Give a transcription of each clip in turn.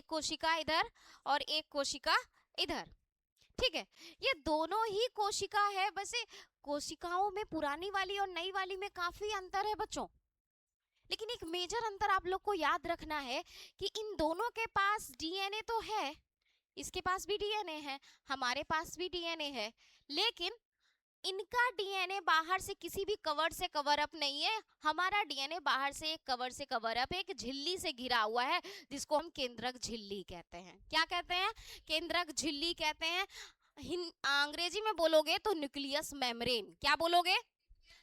कोशिका इधर और एक कोशिका इधर, ठीक है। ये दोनों ही कोशिका है, वैसे कोशिकाओं में पुरानी वाली और नई वाली में काफी अंतर है बच्चों, लेकिन एक मेजर अंतर आप लोग को याद रखना है कि इन दोनों के पास डीएनए तो है, इसके पास भी डीएनए है, हमारे पास भी डीएनए है, लेकिन इनका डीएनए बाहर से किसी भी कवर से कवर अप नहीं है, हमारा डीएनए बाहर से एक कवर से कवर अप, एक झिल्ली से घिरा हुआ है, जिसको हम केंद्रक झिल्ली कहते हैं। क्या कहते हैं? केंद्रक झिल्ली कहते हैं। अंग्रेजी में बोलोगे तो न्यूक्लियस मेम्ब्रेन, क्या बोलोगे?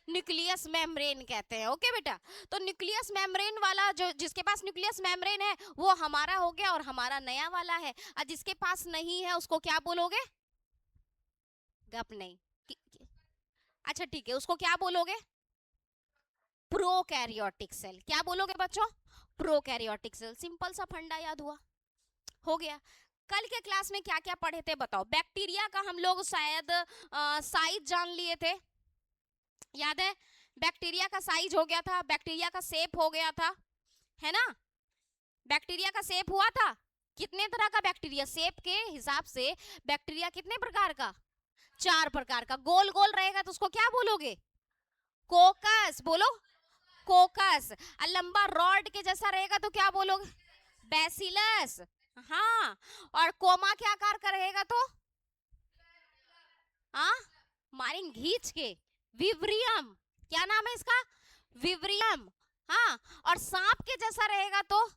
न्यूक्लियस मेम्ब्रेन कहते हैं। ओके बेटा, तो न्यूक्लियस मेम्ब्रेन वाला जो जिसके पास न्यूक्लियस मेम्ब्रेन है वो हमारा हो गया और हमारा नया वाला है, और जिसके पास नहीं है उसको क्या बोलोगे? गप नहीं, अच्छा ठीक है, उसको क्या बोलोगे? Prokaryotic cell. क्या बोलोगे बच्चों? Prokaryotic cell. सिंपल सा फंडा याद हुआ, हो गया। कल के क्लास में क्या क्या पढ़े थे बताओ? बैक्टीरिया का हम लोग शायद साइज जान लिए थे, याद है? बैक्टीरिया का साइज हो गया था, बैक्टीरिया का शेप हो गया था, है ना? बैक्टीरिया का शेप हुआ था। कितने तरह का बैक्टीरिया? शेप के हिसाब से बैक्टीरिया कितने प्रकार का? 4 प्रकार का। गोल गोल रहेगा तो उसको क्या बोलोगे? कोकस। बोलो, कोकस। और लंबा रॉड के जैसा रहेगा तो क्या बोलोगे? बैसिलस। हाँ, और कोमा के आकार का रहेगा तो मारिंग घींच के विब्रियम। क्या नाम है इसका? विब्रियम। हाँ, और सांप के जैसा रहेगा तो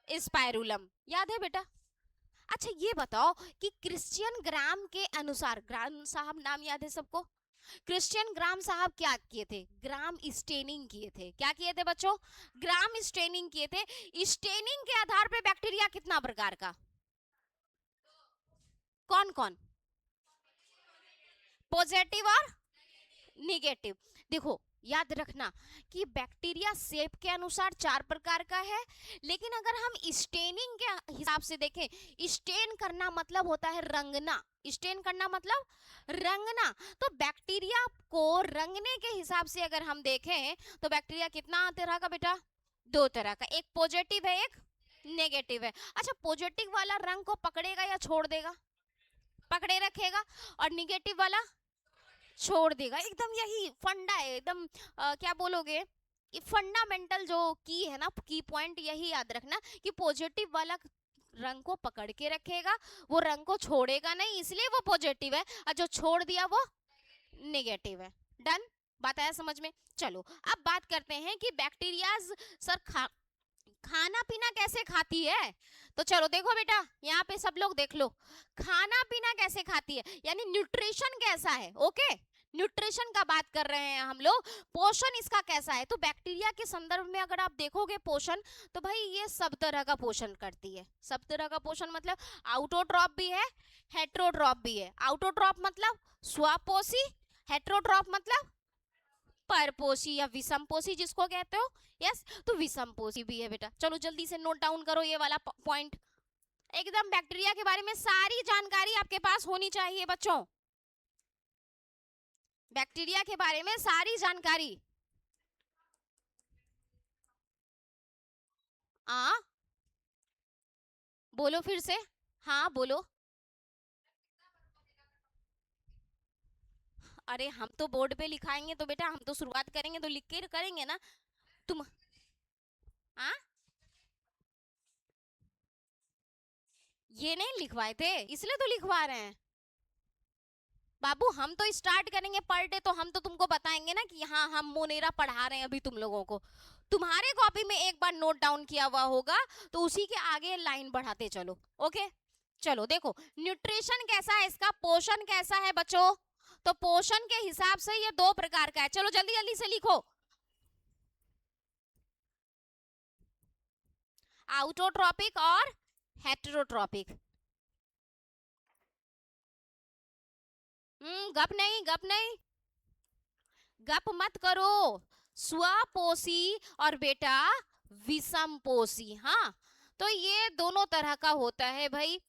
स्पाइरुलम। याद है बेटा? अच्छा ये बताओ कि क्रिश्चियन ग्राम के अनुसार, ग्राम साहब नाम याद है सबको? क्रिश्चियन ग्राम साहब क्या किए थे? ग्राम स्टेनिंग किए थे। क्या किए थे बच्चों? ग्राम स्टेनिंग किए थे। स्टेनिंग के आधार पे बैक्टीरिया कितना प्रकार का? कौन कौन? पॉजिटिव और निगेटिव। देखो याद रखना कि बैक्टीरिया शेप के अनुसार 4 प्रकार का है, लेकिन अगर हम स्टेनिंग के हिसाब से देखें, स्टेन करना मतलब होता है रंगना, स्टेन करना मतलब रंगना, तो बैक्टीरिया को रंगने के हिसाब से अगर हम देखें तो बैक्टीरिया कितना तरह का बेटा? 2 तरह का, एक पॉजिटिव है एक नेगेटिव है। अच्छा, पॉजिटिव वाला रंग को पकड़ेगा या छोड़ देगा? पकड़े रखेगा। और निगेटिव वाला छोड़ देगा। एकदम यही फंडा है, एकदम क्या बोलोगे, ये फंडामेंटल जो की है ना, की पॉइंट यही याद रखना कि पॉजिटिव वाला रंग को पकड़ के रखेगा, वो रंग को छोड़ेगा नहीं, इसलिए वो पॉजिटिव है, और जो छोड़ दिया वो नेगेटिव है। डन? बात आया समझ में? चलो अब बात करते हैं कि बैक्टीरियाज सर खाना पीना कैसे खाती है। तो चलो देखो बेटा, यहाँ पे सब लोग देख लो, खाना पीना कैसे खाती है, यानी न्यूट्रिशन कैसा है। ओके, न्यूट्रिशन का बात कर रहे हैं हम लोग, पोषण इसका कैसा है। तो बैक्टीरिया के संदर्भ में अगर आप देखोगे पोषण, तो भाई ये सब तरह का पोषण करती है। सब तरह का पोषण मतलब आउटोट्रॉप भी है, हेट्रोट्रॉप भी है। आउटोट्रॉप मतलब स्वपोषी, हेट्रोट्रॉप मतलब परपोषी या विषमपोषी जिसको कहते हो। यस, तो विषमपोषी भी है बेटा। चलो जल्दी से नोट डाउन करो ये वाला पॉइंट। एकदम बैक्टीरिया के बारे में सारी जानकारी आपके पास होनी चाहिए बच्चों, बैक्टीरिया के बारे में सारी जानकारी। बोलो फिर से, हाँ बोलो। अरे हम तो बोर्ड पे लिखाएंगे तो बेटा, हम तो शुरुआत करेंगे तो लिख के करेंगे ना। तुम ये नहीं लिखवाए थे इसलिए तो लिखवा रहे हैं बाबू। हम तो स्टार्ट करेंगे पर डे, तो हम तो तुमको बताएंगे ना कि हाँ हम मोनेरा पढ़ा रहे हैं अभी तुम लोगों को। तुम्हारे कॉपी में एक बार नोट डाउन किया हुआ होगा तो उसी के आगे लाइन बढ़ाते चलो। ओके, चलो देखो न्यूट्रिशन कैसा है इसका, पोषण कैसा है बच्चों। तो पोषण के हिसाब से ये 2 प्रकार का है। चलो जल्दी जल्दी से लिखो, आउटोट्रॉपिक और हेटेरोट्रॉपिक। गप नहीं, गप नहीं, गप मत करो। स्वपोषी और बेटा विषमपोषी। हाँ, तो ये दोनों तरह का होता है भाई,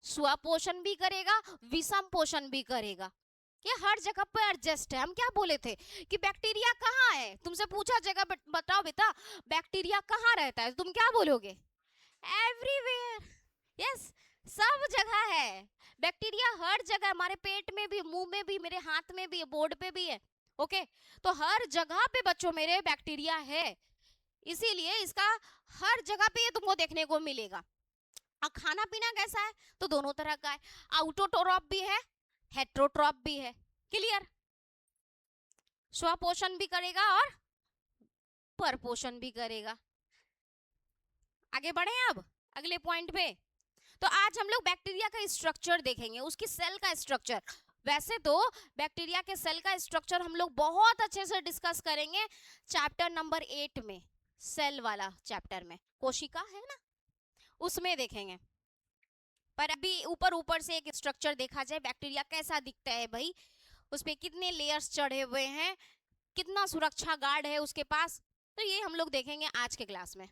स्वपोषण भी करेगा, विषम पोषण भी करेगा। ये हर जगह पर एडजस्ट है। हम क्या बोले थे कि बैक्टीरिया कहाँ है, तुमसे पूछा जगह बताओ बेटा बैक्टीरिया कहाँ रहता है, तुम क्या बोलोगे? एवरीवेयर। यस, सब जगह है बैक्टीरिया, हर जगह, हमारे पेट में भी, मुंह में भी, मेरे हाथ में भी, बोर्ड पे भी है। ओके, तो हर जगह पे बच्चों मेरे बैक्टीरिया है, इसीलिए इसका हर जगह पे ये तुमको देखने को मिलेगा। और खाना पीना कैसा है, तो दोनों तरह का है, आउटोट्रॉप भी है, हेट्रोट्रॉप भी है। क्लियर? स्वपोषण भी करेगा और परपोषण भी करेगा। आगे बढ़े अब अगले पॉइंट पे। तो आज हम लोग बैक्टीरिया का स्ट्रक्चर देखेंगे, उसकी सेल का स्ट्रक्चर। वैसे तो बैक्टीरिया के सेल का स्ट्रक्चर हम लोग बहुत अच्छे से डिस्कस करेंगे चैप्टर नंबर 8 में, सेल वाला चैप्टर में, कोशिका है ना, उसमें देखेंगे। पर अभी ऊपर ऊपर से एक स्ट्रक्चर देखा जाए, बैक्टीरिया कैसा दिखता है भाई, उस पे कितने लेयर्स चढ़े हुए हैं, कितना सुरक्षा गार्ड है उसके पास, तो ये हम लोग देखेंगे आज के क्लास में।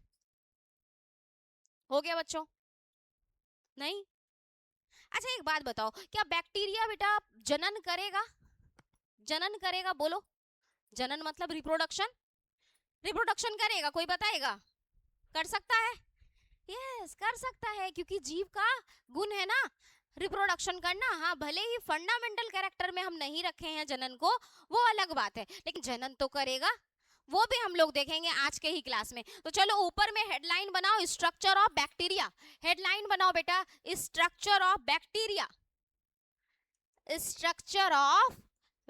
हो गया बच्चों? नहीं? अच्छा एक बात बताओ, क्या बैक्टीरिया बेटा जनन करेगा? जनन करेगा, बोलो। जनन मतलब रिप्रोडक्शन, रिप्रोडक्शन करेगा, कोई बताएगा? कर सकता है? यस, कर सकता है, क्योंकि जीव का गुण है ना रिप्रोडक्शन करना। हाँ, भले ही फंडामेंटल कैरेक्टर में हम नहीं रखे हैं जनन को, वो अलग बात है, लेकिन जनन तो करेगा, वो भी हम लोग देखेंगे आज के ही क्लास में। तो चलो ऊपर में हेडलाइन बनाओ, स्ट्रक्चर ऑफ बैक्टीरिया। हेडलाइन बनाओ बेटा, structure of bacteria, structure of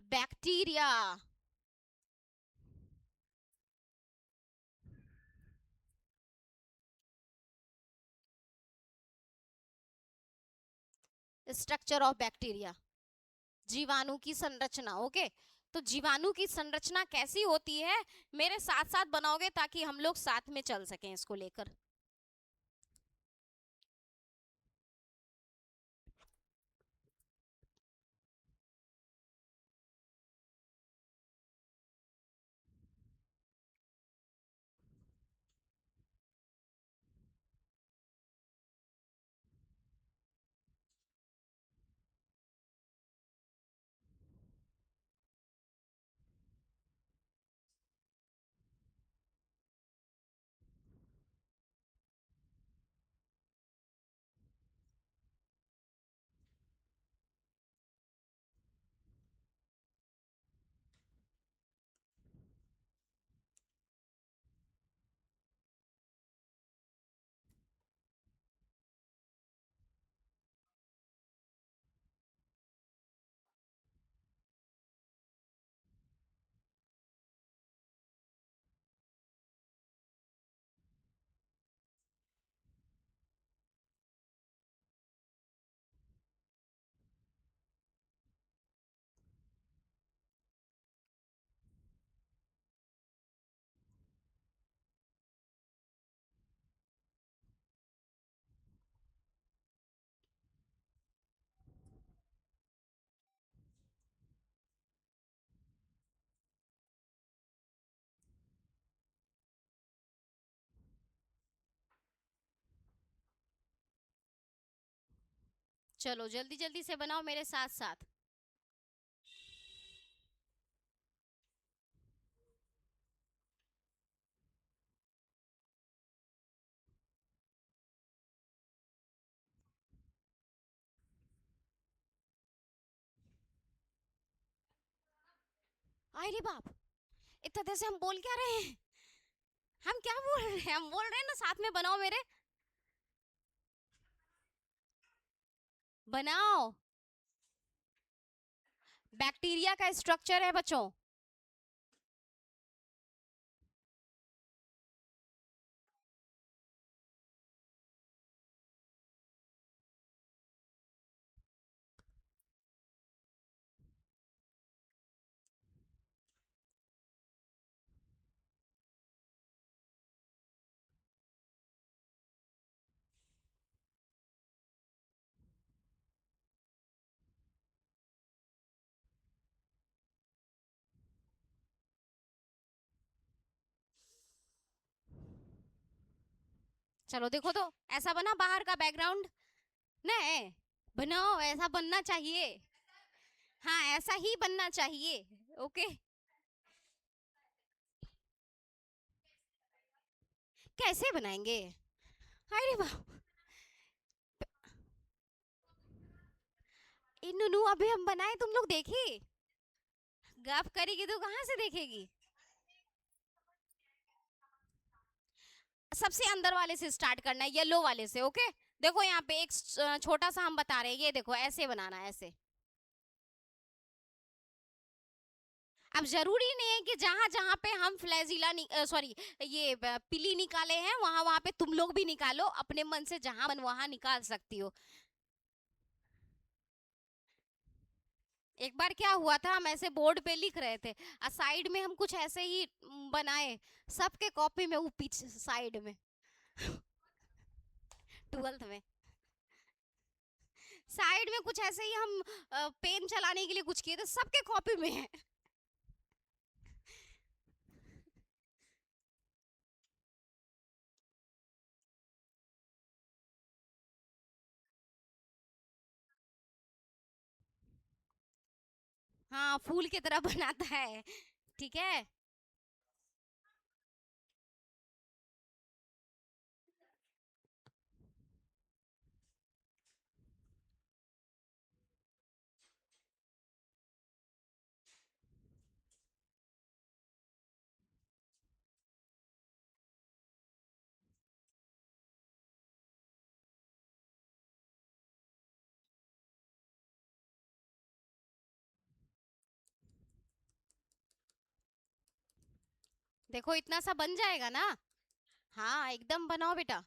bacteria. Structure of bacteria, जीवाणु की संरचना। ओके, तो जीवाणु की संरचना कैसी होती है, मेरे साथ साथ बनाओगे ताकि हम लोग साथ में चल सकें इसको लेकर। चलो जल्दी जल्दी से बनाओ मेरे साथ साथ। अरे बाप, इतना देर से हम बोल क्या रहे हैं, हम क्या बोल रहे हैं, हम बोल रहे हैं ना साथ में बनाओ मेरे, बनाओ। बैक्टीरिया का स्ट्रक्चर है बच्चों, चलो देखो तो, ऐसा बना बाहर का बैकग्राउंड, नहीं बनाओ, ऐसा बनना चाहिए, हाँ ऐसा ही बनना चाहिए। ओके, कैसे बनाएंगे? अरे वाह, नूनू अभी हम बनाए, तुम लोग देखी? गप करेगी तो कहाँ से देखेगी? सबसे अंदर वाले से स्टार्ट करना है, येलो वाले से। ओके, देखो यहाँ पे एक छोटा सा हम बता रहे हैं, ये देखो ऐसे बनाना है, ऐसे। अब जरूरी नहीं है कि जहां जहां पे हम फ्लैजिला सॉरी ये पिली निकाले हैं वहां वहां पे तुम लोग भी निकालो, अपने मन से जहां मन वहां निकाल सकती हो। एक बार क्या हुआ था, हम ऐसे बोर्ड पे लिख रहे थे, साइड में हम कुछ ऐसे ही बनाए, सबके कॉपी में वो पीछे साइड में। 12th में साइड में कुछ ऐसे ही हम पेन चलाने के लिए कुछ किए थे, सबके कॉपी में है। हाँ, फूल की तरह बनाता है। ठीक है। देखो इतना सा बन जाएगा ना। हाँ एकदम बनाओ बेटा।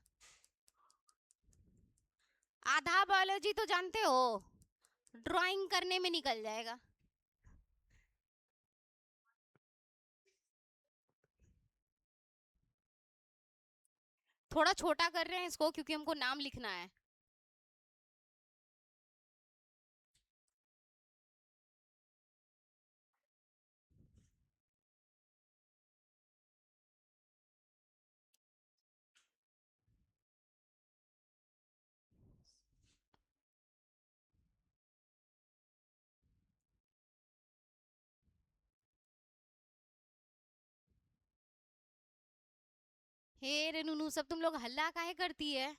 आधा बायोलॉजी तो जानते हो, ड्राइंग करने में निकल जाएगा। थोड़ा छोटा कर रहे हैं इसको क्योंकि हमको नाम लिखना है। हे रे नूनू, सब तुम लोग हल्ला काहे करती है?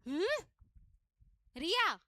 हम्म? रिया,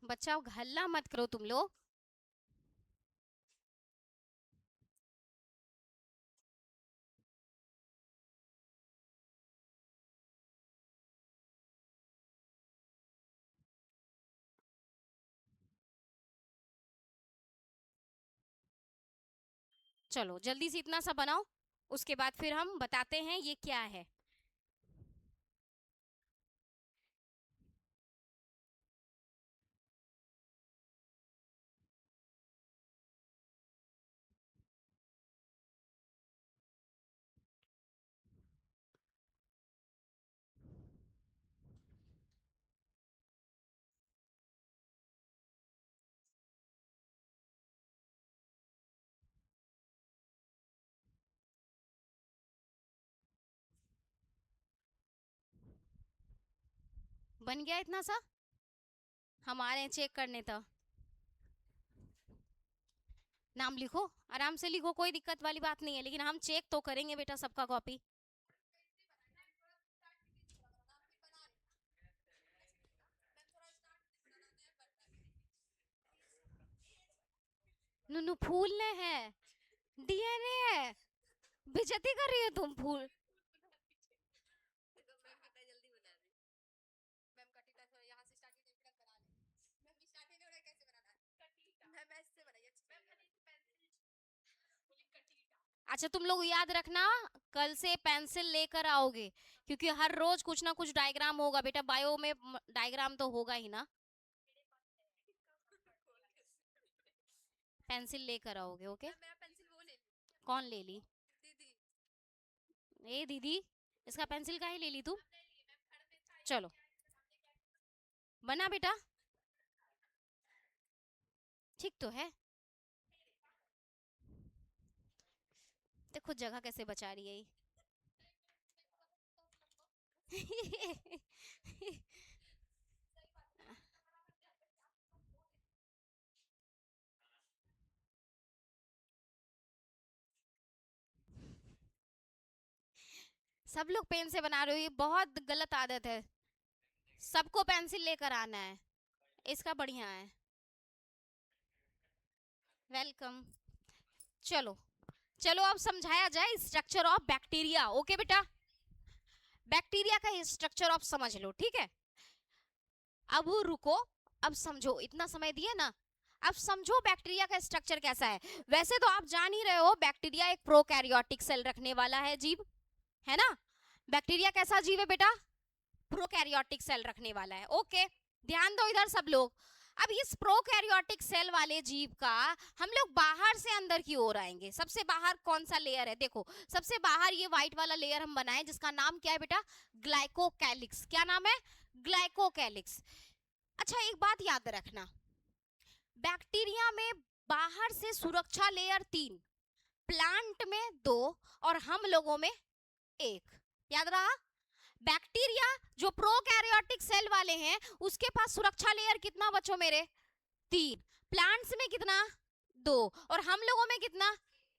बच्चा हल्ला मत करो तुम लोग। चलो जल्दी से इतना सा बनाओ, उसके बाद फिर हम बताते हैं ये क्या है। बन गया इतना सा? हमारे चेक करने था। नाम लिखो, आराम से लिखो, कोई दिक्कत वाली बात नहीं है, लेकिन हम चेक तो करेंगे बेटा सबका कॉपी। नुनू फूलने हैं, डीएनए है, बेइज्जती कर रही हो तुम फूल। अच्छा तुम लोग याद रखना, कल से पेंसिल लेकर आओगे, क्योंकि हर रोज कुछ ना कुछ डायग्राम होगा बेटा, बायो में डायग्राम तो होगा ही ना। पेंसिल लेकर आओगे, ओके। कौन ले ली? ए दीदी, इसका पेंसिल काहे ले ली तू? चलो बना बेटा, ठीक तो है। देखो जगह कैसे बचा रही है ये। सब लोग पेन से बना रहे हो, ये बहुत गलत आदत है। सबको पेंसिल लेकर आना है, इसका बढ़िया है। वेलकम। चलो चलो अब समझाया जाए स्ट्रक्चर ऑफ बैक्टीरिया, ओके बेटा। बैक्टीरिया का स्ट्रक्चर ऑफ समझ लो, ठीक है। अब रुको, अब समझो, इतना समय दिया ना, अब समझो बैक्टीरिया का स्ट्रक्चर कैसा है। वैसे तो आप जान ही रहे हो, बैक्टीरिया एक प्रोकैरियोटिक सेल रखने वाला है जीव, है ना। बैक्टीरिया कैसा जीव है बेटा? प्रोकैरियोटिक सेल रखने वाला है, ओके। ध्यान दो इधर सब लोग। अब इस प्रोकैरियोटिक सेल वाले जीव का हम लोग बाहर से अंदर की ओर आएंगे। सबसे बाहर कौन सा लेयर है? देखो सबसे बाहर ये व्हाइट वाला लेयर हम बनाए, जिसका नाम क्या है बेटा? ग्लाइकोकैलिक्स। क्या नाम है? ग्लाइकोकैलिक्स। अच्छा एक बात याद रखना, बैक्टीरिया में बाहर से सुरक्षा लेयर 3, प्लांट में 2 और हम लोगों में 1। याद रहा? बैक्टीरिया जो प्रोकैरियोटिक सेल वाले हैं उसके पास सुरक्षा लेयर कितना बच्चों मेरे? 3। प्लांट्स में कितना? 2। और हम लोगों में कितना?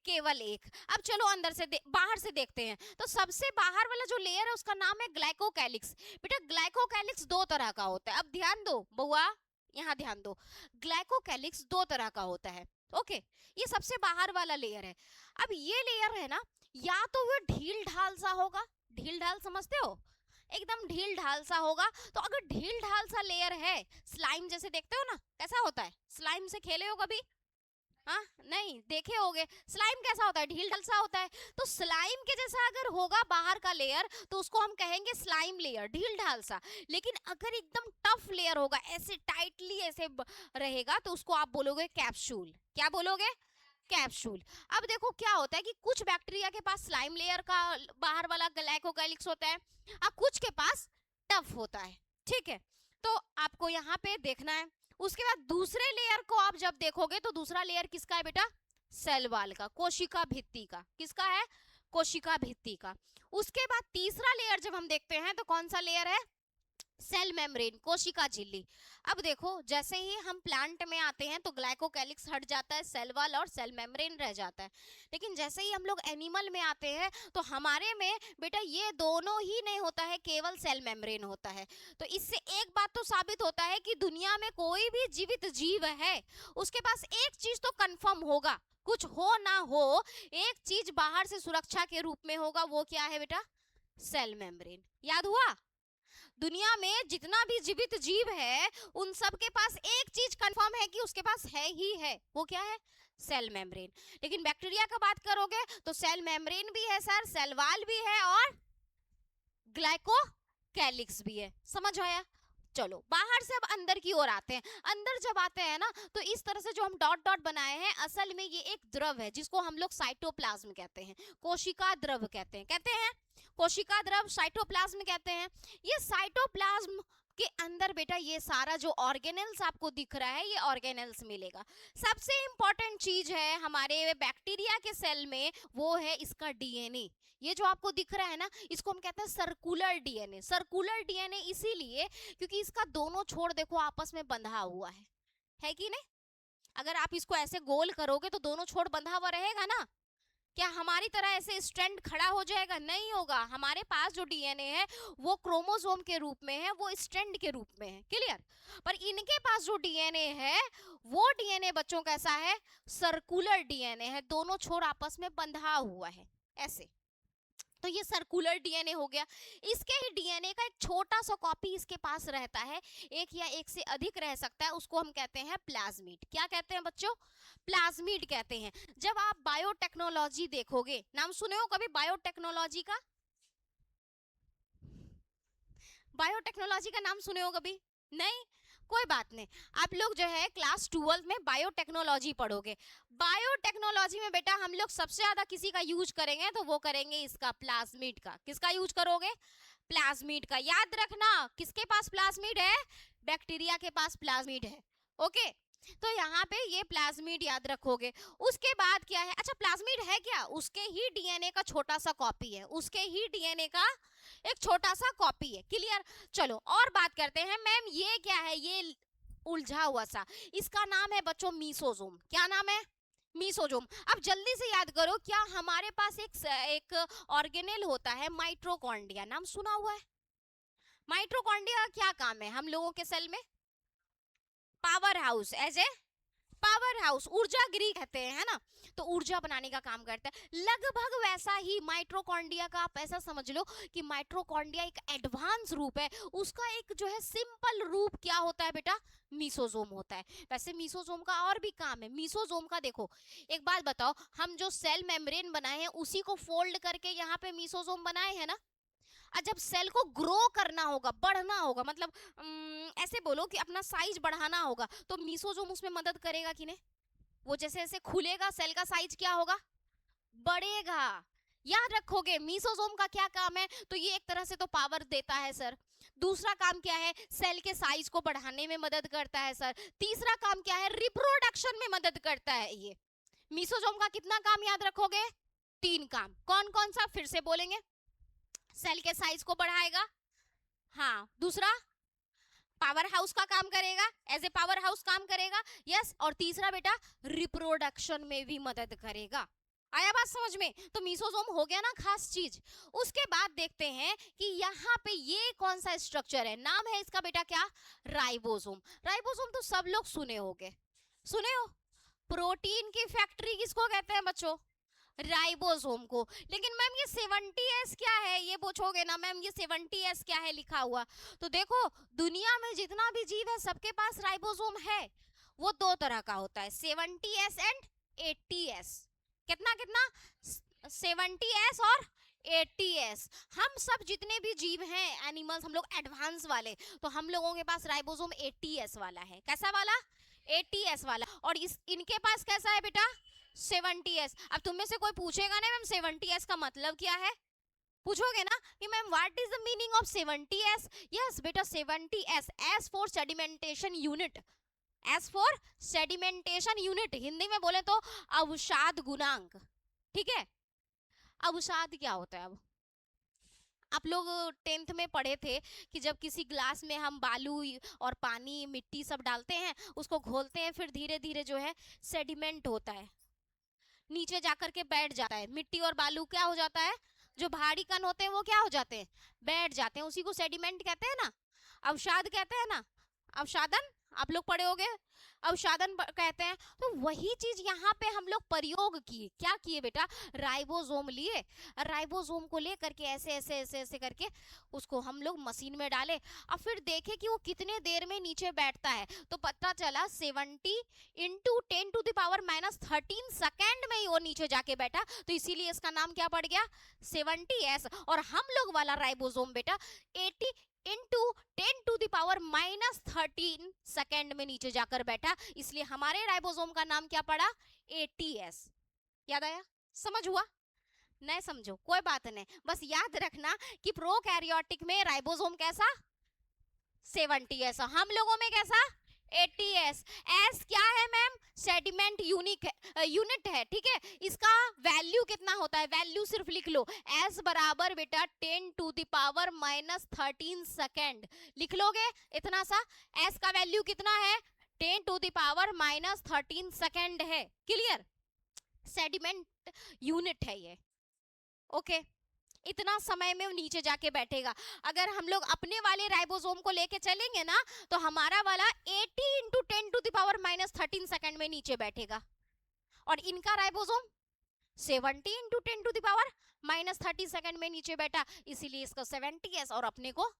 केवल 1। अब चलो अंदर से बाहर से देखते हैं। तो सबसे बाहर वाला जो लेयर है उसका नाम है ग्लाइकोकैलिक्स। बेटा ग्लाइकोकैलिक्स 2 तरह का होता है। अब ध्यान दो बउआ, यहाँ ध्यान दो, ग्लाइकोकैलिक्स 2 तरह का होता है, ओके। ये सबसे बाहर वाला लेयर है। अब ये लेयर है ना, या तो वो ढील ढाल सा होगा, ढील ढाल समझते हो, एकदम ढील ढाल सा होगा। तो अगर ढील ढाल सा लेयर है, स्लाइम जैसे देखते हो ना कैसा होता है, स्लाइम से खेले हो कभी? हाँ नहीं देखे होगे, स्लाइम कैसा होता है? ढील ढाल सा होता है। तो स्लाइम के जैसा अगर होगा बाहर का लेयर तो उसको हम कहेंगे स्लाइम लेयर, ढील ढाल सा। लेकिन अगर एकदम टफ लेयर होगा, ऐसे टाइटली ऐसे रहेगा, तो उसको आप बोलोगे कैप्सूल। क्या बोलोगे? कैप्सूल। अब देखो क्या होता है कि कुछ बैक्टीरिया के पास स्लाइम लेयर का बाहर वाला ग्लाइकोकैलिक्स होता है, और कुछ के पास टफ होता है, ठीक है। तो आपको यहाँ पे देखना है। उसके बाद दूसरे लेयर को आप जब देखोगे तो दूसरा लेयर किसका है बेटा? सेल वाल का, कोशिका भित्ति का। किसका है? कोशिका भित्ति का। उसके बाद तीसरा लेयर जब हम देखते हैं तो कौन सा लेयर है? सेल मेम्ब्रेन, कोशिका झिल्ली। अब देखो जैसे ही हम प्लांट में आते हैं तो ग्लाइकोकैलिक्स हट जाता है, सेल वॉल और सेल मेम्ब्रेन रह जाता है। लेकिन जैसे ही हम लोग एनिमल में आते हैं तो हमारे में बेटा ये दोनों ही नहीं होता है, केवल सेल मेम्ब्रेन होता है। तो इससे एक बात तो साबित होता है कि दुनिया में कोई भी जीवित जीव है उसके पास एक चीज तो कंफर्म होगा, कुछ हो ना हो, एक चीज बाहर से सुरक्षा के रूप में होगा। वो क्या है बेटा? Cell membrane. याद हुआ? दुनिया में जितना भी जीवित जीव है उन सब के पास एक चीज कंफर्म है कि उसके पास है ही है। वो क्या है? Cell membrane. लेकिन बैक्टीरिया का बात करोगे तो सेल मेम्ब्रेन भी है सर, सेल वाल भी है और ग्लाइकोकैलिक्स भी है। समझ आया? चलो बाहर से अब अंदर की ओर आते हैं। अंदर जब आते हैं ना तो इस तरह से जो हम डॉट डॉट बनाए हैं, असल में ये एक द्रव है जिसको हम लोग साइटोप्लाज्म कहते हैं, कोशिका द्रव कहते हैं कोशिका द्रव, साइटोप्लाज्म कहते हैं। ये साइटोप्लाज्म के अंदर बेटा ये सारा जो ऑर्गेनेल्स आपको दिख रहा है ये ऑर्गेनेल्स मिलेगा। सबसे इंपॉर्टेंट चीज है हमारे बैक्टीरिया के सेल में, वो है इसका डीएनए। ये जो आपको दिख रहा है ना, इसको हम कहते हैं सर्कुलर डीएनए। सर्कुलर डीएनए इसीलिए क्योंकि इसका दोनों छोर देखो आपस में बंधा हुआ है कि नहीं? अगर आप इसको ऐसे गोल करोगे तो दोनों छोर बंधा हुआ रहेगा ना, क्या हमारी तरह ऐसे स्ट्रैंड खड़ा हो जाएगा? नहीं होगा। हमारे पास जो डीएनए है वो क्रोमोसोम के रूप में है, वो स्ट्रैंड के रूप में है, क्लियर। पर इनके पास जो डीएनए है वो डीएनए बच्चों कैसा है? सर्कुलर डीएनए है, दोनों छोर आपस में बंधा हुआ है ऐसे। तो ये सर्कुलर डीएनए हो गया। इसके ही डीएनए का एक छोटा सा कॉपी इसके पास रहता है, एक या एक से अधिक रह सकता है, उसको हम कहते हैं प्लाज्मिड। क्या कहते हैं बच्चों? प्लाज्मिड कहते हैं। जब आप बायोटेक्नोलॉजी देखोगे, नाम सुने हो कभी बायोटेक्नोलॉजी का? बायोटेक्नोलॉजी का नाम सुने हो कभी? नहीं, कोई बात नहीं। आप लोग जो है क्लास 12 में बायोटेक्नोलॉजी पढ़ोगे। बायोटेक्नोलॉजी में बेटा हम लोग सबसे ज्यादा किसी का यूज करेंगे तो वो करेंगे इसका, प्लाज्मिड का। किसका यूज करोगे? प्लाज्मिड का। याद रखना, किसके पास प्लाज्मिड है? बैक्टीरिया के पास प्लाज्मिड है। ओके, तो यहाँ पे ये प्लाज्मिड याद रखोगे। उसके बाद क्या है? अच्छा, प्लाज्मिड है क्या? उसके ही डीएनए का छोटा सा कॉपी है, उसके ही डीएनए का एक छोटा सा कॉपी है, क्लियर। चलो और बात करते हैं। मैम ये क्या है? ये उलझा हुआ सा, इसका नाम है बच्चों मीसोजोम। क्या नाम है? मीसोजोम। अब जल्दी से याद करो, क्या हमारे पास एक ऑर्गेनेल होता है माइटोकॉन्ड्रिया, नाम सुना हुआ है? माइटोकॉन्ड्रिया का क्या काम है हम लोगों के सेल में? Power house, as a power house, ऊर्जा गृह कहते हैं, है ना। तो ऊर्जा बनाने का काम करता है। लगभग वैसा ही माइटोकॉन्ड्रिया का आप ऐसा समझ लो कि माइटोकॉन्ड्रिया एक एडवांस रूप है, उसका एक जो है सिंपल रूप क्या होता है बेटा? मीसोजोम होता है। वैसे मीसोजोम का और भी काम है। मीसोजोम का देखो, एक बात बताओ, हम जो सेल मेम्ब्रेन बनाए हैं उसी को फोल्ड करके यहाँ पे मीसोजोम बनाए हैं ना। जब सेल को ग्रो करना होगा, बढ़ना होगा, मतलब ऐसे बोलो कि अपना साइज बढ़ाना होगा, तो मीसोजोम उसमें मदद करेगा कि नहीं? वो जैसे जैसे खुलेगा सेल का साइज क्या होगा? बढ़ेगा। याद रखोगे मीसोजोम का क्या काम है? तो ये एक तरह से तो पावर देता है सर। दूसरा काम क्या है? सेल के साइज को बढ़ाने में मदद करता है सर। तीसरा काम क्या है? रिप्रोडक्शन में मदद करता है। ये मीसोजोम का कितना काम याद रखोगे? 3 काम। कौन कौन सा फिर से बोलेंगे? सेल के साइज को बढ़ाएगा, हाँ। दूसरा, पावर हाउस का काम करेगा, एज ए पावर हाउस काम करेगा, यस। और तीसरा बेटा, रिप्रोडक्शन में भी मदद करेगा। आया बात समझ में? तो मीसोजोम हो गया ना खास चीज। उसके बाद देखते हैं कि यहाँ पे ये कौन सा स्ट्रक्चर है, नाम है इसका बेटा क्या? राइबोसोम। राइबोसोम तो सब लोग सुने होंगे, सुने हो? प्रोटीन की फैक्ट्री किसको कहते हैं बच्चों? राइबोसोम को। लेकिन मैम ये 70S क्या है, ये पूछोगे ना मैम ये 70S क्या है लिखा हुआ। तो देखो, दुनिया में जितना भी जीव है सबके पास राइबोसोम है। वो 2 तरह का होता है, 70S एंड 80S। कितना कितना? 70S और 80S। हम सब जितने भी जीव हैं एनिमल्स, हम लोग एडवांस वाले, तो हम लोगों के पास राइबोसोम 80S वाला है। कैसा वाला? 80S वाला। और इनके पास कैसा है बेटा? 70S। अब तुम में से कोई पूछेगा ना मैम 70S का मतलब क्या है, पूछोगे ना कि ma'am what is the meaning of 70S? Yes बेटा, 70S, S for sedimentation unit. S for sedimentation unit, Hindi में बोले तो अवसाद गुणांक। ठीक है, अवसाद क्या होता है? अब आप लोग 10th में पढ़े थे कि जब किसी ग्लास में हम बालू और पानी मिट्टी सब डालते हैं, उसको घोलते हैं, फिर धीरे धीरे जो है सेडिमेंट होता है, नीचे जाकर के बैठ जाता है। मिट्टी और बालू क्या हो जाता है? जो भारी कण होते हैं वो क्या हो जाते हैं? बैठ जाते हैं। उसी को सेडिमेंट कहते हैं ना, अवसाद कहते हैं ना, अवसादन आप लोग पढ़े होगे, अवसादन कहते हैं। तो वही चीज यहाँ पे हम लोग प्रयोग किए। क्या किए बेटा? राइबोसोम लिए, राइबोसोम को ले करके ऐसे ऐसे ऐसे ऐसे करके उसको हम लोग मशीन में डाले, और फिर देखे कि वो कितने देर में नीचे बैठता है। तो पता चला 70 इंटू 10⁻⁻13 सेकेंड में ही वो नीचे जाके बैठा। तो इसीलिए इसका नाम क्या पड़ गया? 70S। और हम लोग वाला राइबोसोम बेटा 80 इंटू 10⁻⁻13 सेकेंड में नीचे जाकर बैठा, इसलिए हमारे राइबोसोम का नाम क्या पड़ा? 80S। याद आया? समझ हुआ? नहीं समझो कोई बात नहीं, बस याद रखना कि प्रोकैरियोटिक में राइबोसोम कैसा? 70S। हम लोगों में कैसा? 80S। एस क्या है मैम? सेडिमेंट यूनिट है, ठीक है। इसका वैल्यू कितना होता है? वैल्यू सिर्फ लिख लो, एस बराबर बेटा 10⁻⁻13 सेकेंड लिख लोगे इतना सा। एस का वैल्यू कितना है? 10⁻⁻13 सेकेंड है। क्लियर? सेडिमेंट यूनिट है ये। ओके, इतना समय में वो नीचे जाके बैठेगा। अगर हम लोग अपने वाले राइबोसोम को लेके चलेंगे ना तो हमारा वाला 80 इंटू 10⁻⁻13 सेकेंड में नीचे बैठेगा, और इनका राइबोसोम 70 इंटू 10⁻⁻30 सेकेंड में नीचे बैठा, इसीलिए इसको 70s और अपने को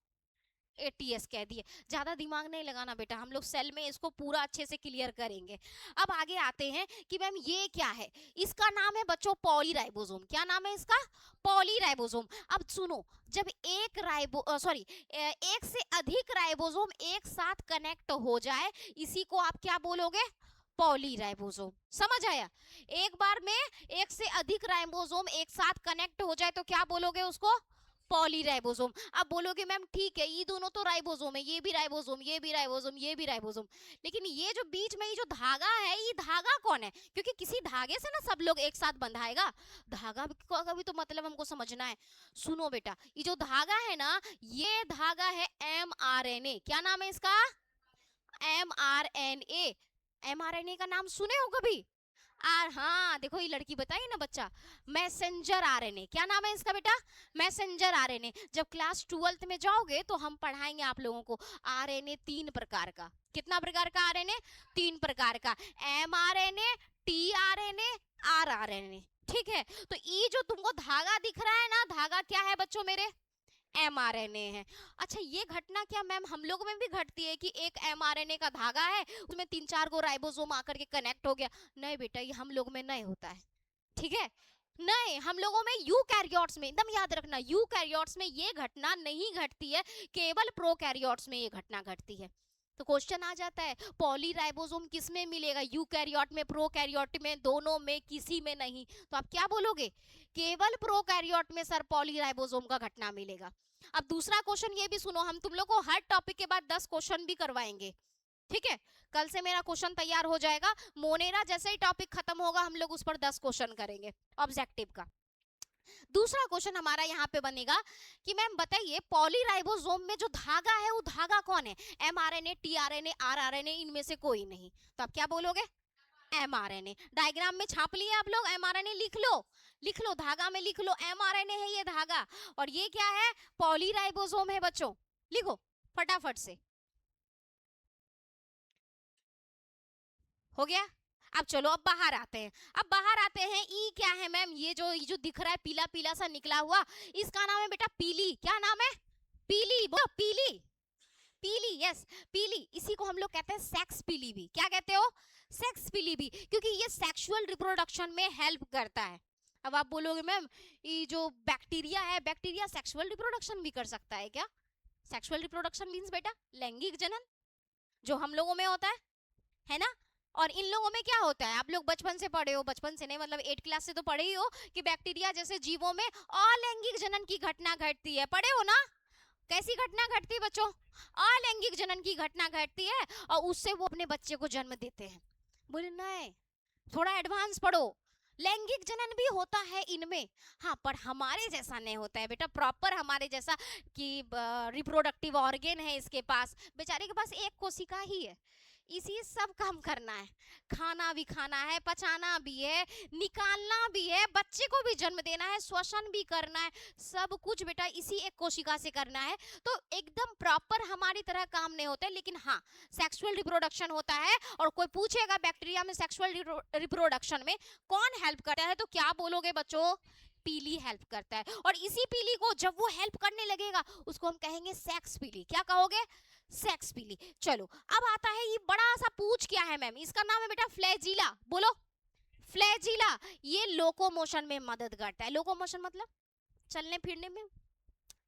80s कह दिए। ज्यादा दिमाग नहीं लगाना बेटा, हम लोग सेल में इसको पूरा अच्छे से क्लियर करेंगे। अब आगे आते हैं कि मैम ये क्या है। इसका नाम है बच्चों पॉलीराइबोसोम। क्या नाम है इसका? पॉलीराइबोसोम। अब सुनो, जब एक से अधिक राइबोसोम एक साथ कनेक्ट हो जाए, इसी को आप क्या बोलोगे? पॉलीराइबोसोम। समझ आया? एक बार में एक से अधिक राइबोसोम एक साथ कनेक्ट हो जाए तो क्या बोलोगे उसको? पॉलीराइबोसोम। अब बोलोगे मैम ठीक है, ये दोनों तो राइबोसोम है, ये भी राइबोसोम, ये भी राइबोसोम, ये भी राइबोसोम, लेकिन ये जो बीच में ये जो धागा है, ये धागा कौन है? क्योंकि किसी धागे से ना सब लोग एक साथ बंधाएगा, धागा का भी तो मतलब हमको समझना है। सुनो बेटा, ये जो धागा है ना, ये धागा है mRNA। क्या नाम है इसका? mRNA। mRNA का नाम सुने हो कभी? हाँ देखो, ये लड़की बताई ना बच्चा, मैसेंजर आरएनए। क्या नाम है इसका बेटा? Messenger RNA. जब क्लास 12th में जाओगे तो हम पढ़ाएंगे आप लोगों को आरएनए 3 प्रकार का। कितना प्रकार का आरएनए? 3 प्रकार का, एमआरएनए, टीआरएनए, आरआरएनए। ठीक है, तो ये जो तुमको धागा दिख रहा है ना, धागा क्या है बच्चों मेरे? mRNA है। अच्छा, ये घटना क्या मैम हम लोगों में भी घटती है कि एक mRNA का धागा है, उसमें 3-4 गो राइबोसोम आकर के कनेक्ट हो गया? नहीं बेटा, ये हम लोग में नहीं होता है। ठीक है, नहीं, हम लोगों में यूकैरियोट्स में, एकदम याद रखना, यूकैरियोट्स में ये घटना नहीं घटती है, केवल प्रोकैरियोट्स में ये घटना घटती है। तो क्वेश्चन आ जाता है, पॉलीराइबोसोम किस में मिलेगा? यूकैरियोट में, प्रोकैरियोट में, दोनों में, किसी में नहीं। तो आप क्या बोलोगे? केवल प्रोकैरियोट में सर पॉलीराइबोसोम का घटना मिलेगा। अब दूसरा क्वेश्चन ये भी सुनो, हम तुम लोग को हर टॉपिक के बाद 10 क्वेश्चन भी करवाएंगे। ठीक है, कल से मेरा क्वेश्चन तैयार हो जाएगा, मोनेरा जैसे ही टॉपिक खत्म होगा हम लोग उस पर 10 क्वेश्चन करेंगे ऑब्जेक्टिव का। दूसरा क्वेश्चन हमारा यहाँ पे बनेगा कि मैम बताइए, पॉलीराइबोसोम में जो धागा है वो धागा कौन है? mRNA, tRNA, rRNA, इनमें से कोई नहीं। तो आप क्या बोलोगे? mRNA। डायग्राम में छाप लिए आप लोग, mRNA लिख लो, लिख लो, धागा में लिख लो, mRNA है ये धागा, और ये क्या है? पॉलीराइबोसोम है बच्चों। लिखो फटाफट से। हो गया? अब चलो, अब बाहर आते हैं। अब बाहर आते हैं, ई क्या है मैम? ये जो दिख रहा है पीला पीला सा निकला हुआ, इसका नाम है बेटा पीली। क्या नाम है? पीली। बोलो पीली। पीली, यस पीली। इसी को हम लोग कहते हैं सेक्स पीली भी। क्या कहते हो? सेक्स पीली भी, क्योंकि ये सेक्सुअल रिप्रोडक्शन में हेल्प करता है। अब आप बोलोगे मैम ये जो बैक्टीरिया है, बैक्टीरिया सेक्सुअल रिप्रोडक्शन भी कर सकता है क्या? सेक्सुअल रिप्रोडक्शन मींस बेटा लैंगिक जनन, जो हम लोगों में होता है ना? और इन लोगों में क्या होता है? आप लोग बचपन से पढ़े हो, बचपन से नहीं मतलब 8 क्लास से तो पढ़े ही हो कि बैक्टीरिया जैसे जीवों में अलैंगिक जनन की घटना घटती है। पढ़े हो ना? कैसी घटना घटती है बच्चों? अलैंगिक जनन की घटना घटती है, और उससे वो अपने बच्चे को जन्म देते हैं। बोले नहीं, थोड़ा एडवांस पढ़ो। लैंगिक जनन भी होता है इनमें, हाँ, पर हमारे जैसा नहीं होता है बेटा, प्रॉपर हमारे जैसा कि रिप्रोडक्टिव ऑर्गन है इसके पास। बेचारे के पास एक कोशिका ही है, इसी सब काम करना है, खाना भी खाना है, पचाना भी है, निकालना भी है, बच्चे को भी जन्म देना है, श्वसन भी करना है, सब कुछ बेटा इसी एक कोशिका से करना है। तो एकदम प्रॉपर हमारी तरह काम नहीं होता है, लेकिन हाँ सेक्सुअल रिप्रोडक्शन होता है। और कोई पूछेगा बैक्टीरिया में सेक्सुअल रिप्रोडक्शन में कौन हेल्प करता है, तो क्या बोलोगे बच्चों? पीली हेल्प करता है। और इसी पीली को जब वो हेल्प करने लगेगा उसको हम कहेंगे सेक्स पीली। क्या कहोगे? सेक्स पीली। चलो, अब आता है ये बड़ा सा पूछ क्या है मैम? इसका नाम है बेटा फ्लैजिला। बोलो फ्लैजिला। ये लोकोमोशन में मदद करता है। लोकोमोशन मतलब चलने फिरने में,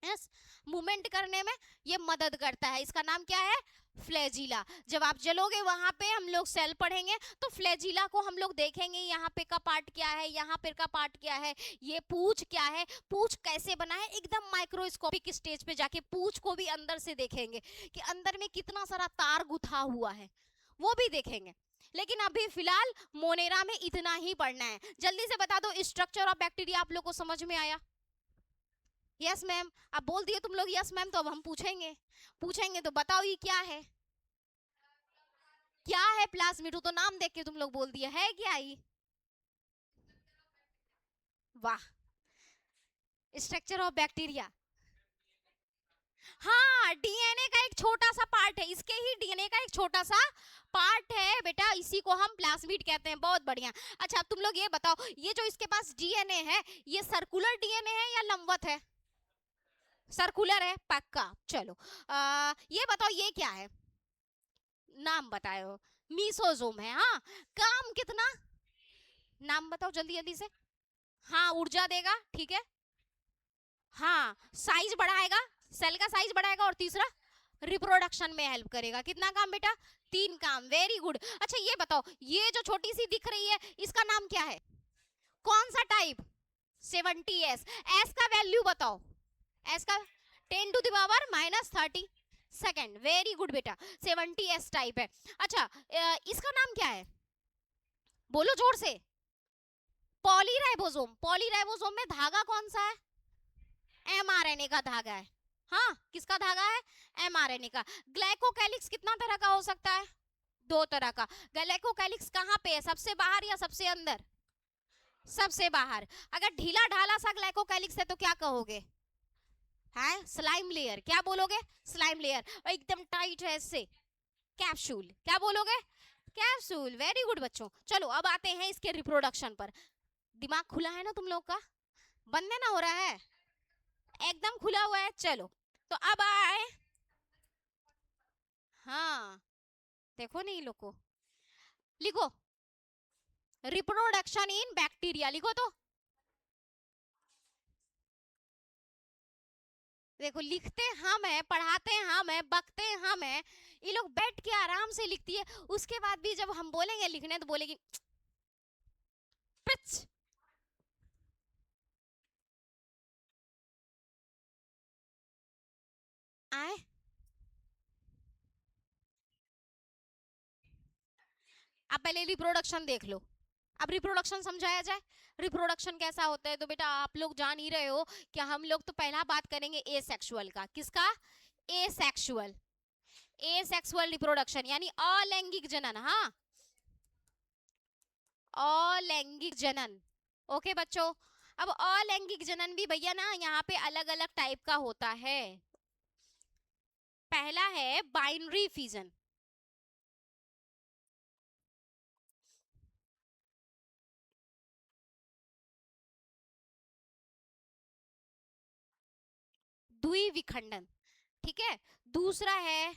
यस, मूवमेंट करने में ये मदद करता है। इसका नाम क्या है? फ्लैजिला। जब आप चलोगे वहां पे हम लोग सेल पढ़ेंगे तो फ्लैजिला को हम लोग देखेंगे, यहाँ पे का पार्ट क्या है, यहाँ पे का पार्ट क्या है, ये पूंछ क्या है, पूंछ कैसे बना है, एकदम माइक्रोस्कोपिक स्टेज पे जाके पूंछ को भी अंदर से देखेंगे कि अंदर में कितना सारा तार गुथा हुआ है, वो भी देखेंगे। लेकिन अभी फिलहाल मोनेरा में इतना ही पढ़ना है। जल्दी से बता दो, स्ट्रक्चर ऑफ बैक्टीरिया आप लोग को समझ में आया? Yes ma'am. अब बोल दिए तुम लोग यस मैम, तो अब हम पूछेंगे तो बताओ ये क्या है? क्या प्लाज्मिड, तो नाम देख के तुम लोग बोल दिया है क्या ही। वाह, स्ट्रक्चर ऑफ बैक्टीरिया। हाँ, डीएनए का एक छोटा सा पार्ट है, इसके ही डीएनए का एक छोटा सा पार्ट है बेटा, इसी को हम प्लाज्मिड कहते हैं। बहुत बढ़िया। अच्छा, अब तुम लोग ये बताओ, ये जो इसके पास डीएनए है, ये सर्कुलर डीएनए है या लंबवत है? सर्कुलर है, पक्का। चलो, ये बताओ ये क्या है, नाम बताओ। मीसोजोम है। हाँ, काम कितना, नाम बताओ जल्दी जल्दी से। हाँ, ऊर्जा देगा, ठीक है। हाँ, साइज बढ़ाएगा, सेल का साइज बढ़ाएगा, और तीसरा रिप्रोडक्शन में हेल्प करेगा। कितना काम बेटा, 3 काम। Very good. अच्छा ये बताओ, ये जो छोटी सी दिख रही है, इसका नाम क्या है, कौन सा टाइप? 70s। एस का वैल्यू बताओ, एस का 10⁻⁻30 सेकेंड। वेरी गुड बेटा, 70s टाइप है। अच्छा, इसका नाम क्या है, बोलो जोर से। पॉलीराइबोसोम। पॉलीराइबोसोम में धागा कौन सा है? एमआरएनए का धागा है। हाँ, किसका धागा है? एमआरएनए का। ग्लाइकोकैलिक्स कितना तरह का हो सकता है? 2 तरह का। ग्लाइकोकैलिक्स कहाँ पे है, सबसे बाहर या सबसे अंदर? सबसे बाहर। अगर ढीला ढाला सा ग्लाइकोकैलिक्स है तो क्या कहोगे? है स्लाइम लेयर। क्या बोलोगे? Slime layer. और एकदम टाइट है इससे, कैप्सूल। क्या बोलोगे? कैप्सूल। वेरी गुड बच्चों। चलो अब आते हैं इसके रिप्रोडक्शन पर। दिमाग खुला है ना तुम लोग का, बंद ना हो रहा है, एकदम खुला हुआ है। चलो, तो अब आए, हाँ देखो नहीं लोग को, लिखो रिप्रोडक्शन इन बैक्टीरिया, लिखो तो। देखो, लिखते हम है, पढ़ाते हम है, बकते हम है, ये लोग बैठ के आराम से लिखती है, उसके बाद भी जब हम बोलेंगे लिखने तो बोलेगी पिच। आए, अब पहले रिप्रोडक्शन देख लो, अब रिप्रोडक्शन समझाया जाए। रिप्रोडक्शन कैसा होता है, तो बेटा आप लोग जान ही रहे हो कि हम लोग तो पहला बात करेंगे एसेक्सुअल का। किसका? एसेक्सुअल। एसेक्सुअल रिप्रोडक्शन यानी अलैंगिक जनन। हाँ, अलैंगिक जनन। ओके बच्चों, अब अलैंगिक जनन भी भैया ना यहाँ पे अलग अलग टाइप का होता है। पहला है बाइनरी फिजन। द्विविखंडन, ठीक है। दूसरा है,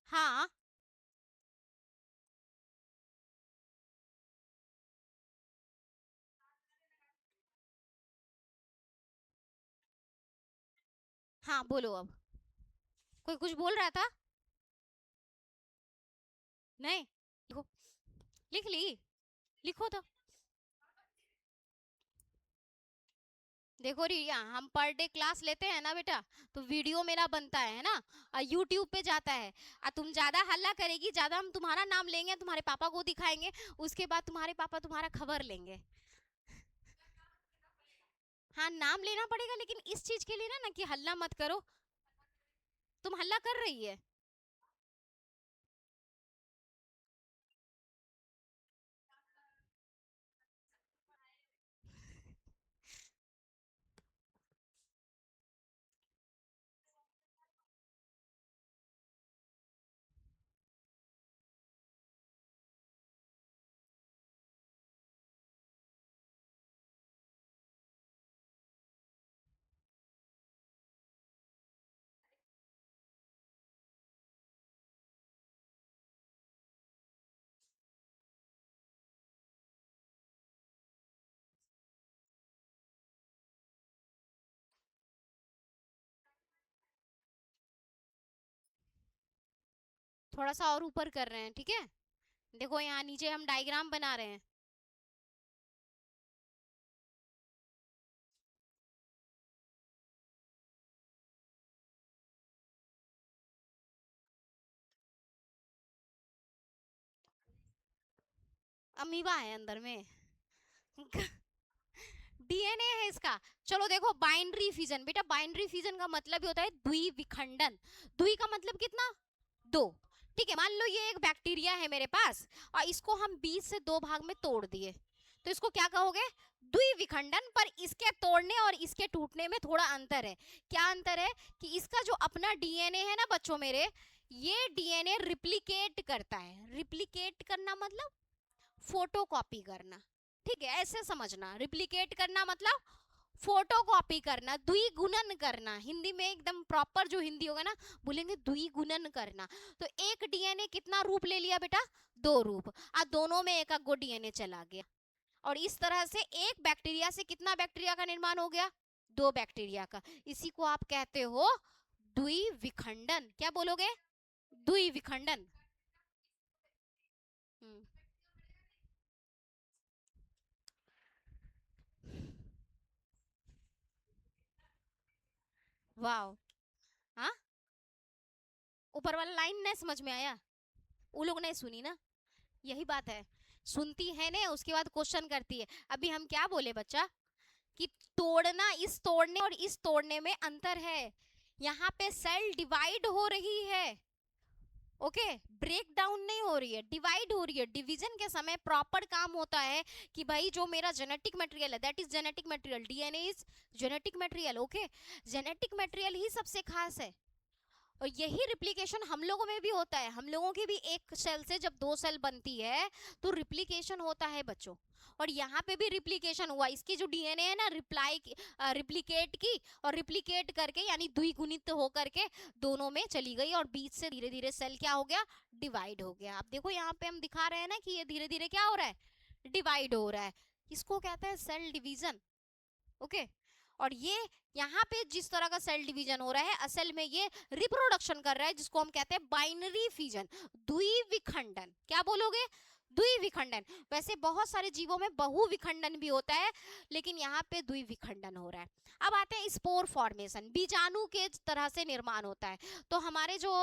हाँ हाँ बोलो अब, कोई कुछ बोल रहा था? नहीं, लिखो, लिख ली, लिखो तो। देखो रिया, हम पर डे क्लास लेते हैं ना बेटा, तो वीडियो मेरा बनता है ना, और यूट्यूब पे जाता है। और तुम ज्यादा हल्ला करेगी, ज्यादा हम तुम्हारा नाम लेंगे, तुम्हारे पापा को दिखाएंगे, उसके बाद तुम्हारे पापा तुम्हारा खबर लेंगे। हाँ, नाम लेना पड़ेगा, लेकिन इस चीज के लिए ना कि हल्ला मत करो। तुम हल्ला कर रही है। थोड़ा सा और ऊपर कर रहे हैं, ठीक है। देखो यहाँ नीचे हम डायग्राम बना रहे हैं। अमीबा है अंदर में। डीएनए है इसका। चलो देखो, बाइनरी फिजन, बेटा बाइनरी फिजन का मतलब ही होता है द्विविखंडन। द्वि का मतलब कितना, दो। ठीक है, मान लो ये एक बैक्टीरिया है मेरे पास और इसको हम बीच से दो भाग में तोड़ दिए, तो इसको क्या कहोगे, द्विविखंडन। पर इसके तोड़ने और इसके टूटने में थोड़ा अंतर है। क्या अंतर है कि इसका जो अपना डीएनए है ना बच्चों मेरे, ये डीएनए रिप्लिकेट करता है। रिप्लिकेट करना मतलब फोटोकॉपी करना। ठीक है, ऐसे समझना, रिप्लिकेट करना मतलब फोटोकॉपी करना, द्विगुणन करना। हिंदी में एकदम प्रॉपर जो हिंदी होगा ना, बोलेंगे द्विगुणन करना। तो एक डीएनए कितना रूप ले लिया बेटा, दो रूप। दोनों में एक गो डीएनए चला गया, और इस तरह से एक बैक्टीरिया से कितना बैक्टीरिया का निर्माण हो गया, दो बैक्टीरिया का। इसी को आप कहते हो द्विविखंडन। क्या बोलोगे, द्विविखंडन। वाह, हाँ, ऊपर वाला लाइन नहीं समझ में आया, वो लोग नहीं सुनी ना। यही बात है, सुनती है ने उसके बाद क्वेश्चन करती है। अभी हम क्या बोले बच्चा, कि तोड़ना, इस तोड़ने और इस तोड़ने में अंतर है। यहाँ पे सेल डिवाइड हो रही है, ओके, ब्रेक डाउन नहीं हो रही है, डिवाइड हो रही है। डिवीजन के समय प्रॉपर काम होता है कि भाई जो मेरा जेनेटिक मटेरियल है, that is genetic material, DNA is genetic material, okay. Genetic material ही सबसे खास है, और यही रिप्लिकेशन हम लोगों में भी होता है। हम लोगों की भी एक सेल से जब दो सेल बनती है तो रिप्लिकेशन होता है बच्चों। और यहाँ पे भी रिप्लिकेशन हुआ, इसकी जो डीएनए है ना, रिप्लिकेट की, और रिप्लिकेट करके यानी द्विगुणित होकर के दोनों में चली गई, और बीच से धीरे धीरे सेल क्या हो गया, डिवाइड हो गया। आप देखो यहाँ पे हम दिखा रहे हैं ना कि ये धीरे धीरे क्या हो रहा है, डिवाइड हो रहा है। इसको कहते हैं सेल डिवीजन, ओके। और ये यहाँ पे जिस तरह का सेल डिवीजन हो रहा है, असल में ये रिप्रोडक्शन कर रहा है, जिसको हम कहते हैं बाइनरी फिजन, द्विविखंडन। क्या बोलोगे, द्विविखंडन। वैसे बहुत सारे जीवों में बहुविखंडन भी होता है, लेकिन यहाँ पे द्विविखंडन हो रहा है। अब आते हैं स्पोर फॉर्मेशन, बीजाणु के तरह से निर्माण होता है। तो हमारे जो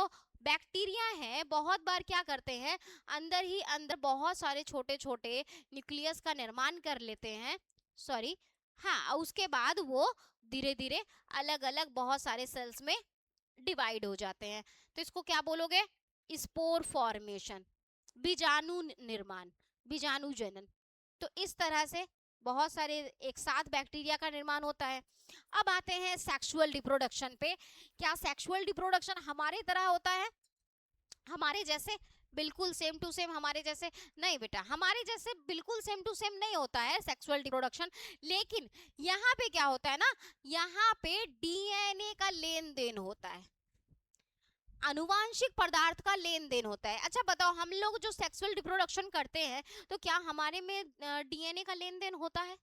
बैक्टीरिया हैं बहुत बार क्या करते हैं, अंदर ही अंदर बहुत सारे छोटे छोटे न्यूक्लियस का निर्माण कर लेते हैं, सॉरी, हाँ, उसके बाद वो धीरे धीरे अलग अलग बहुत सारे सेल्स में डिवाइड हो जाते हैं। तो इसको क्या बोलोगे, स्पोर फॉर्मेशन, बीजाणु निर्माण, बीजाणु जनन। तो इस तरह से बहुत सारे एक साथ बैक्टीरिया का निर्माण होता है। अब आते हैं सेक्सुअल रिप्रोडक्शन पे। क्या सेक्सुअल रिप्रोडक्शन हमारे तरह होता है, हमारे जैसे बिल्कुल सेम टू सेम हमारे जैसे? नहीं बेटा, हमारे जैसे बिल्कुल सेम टू सेम नहीं होता है सेक्सुअल रिप्रोडक्शन। लेकिन यहाँ पे क्या होता है ना, यहाँ पे डीएनए का लेन देन होता है, आनुवांशिक पदार्थ का लेन देन होता है। अच्छा बताओ, हम लोग जो सेक्सुअल रिप्रोडक्शन करते हैं तो क्या हमारे में डीएनए का लेन देन होता है?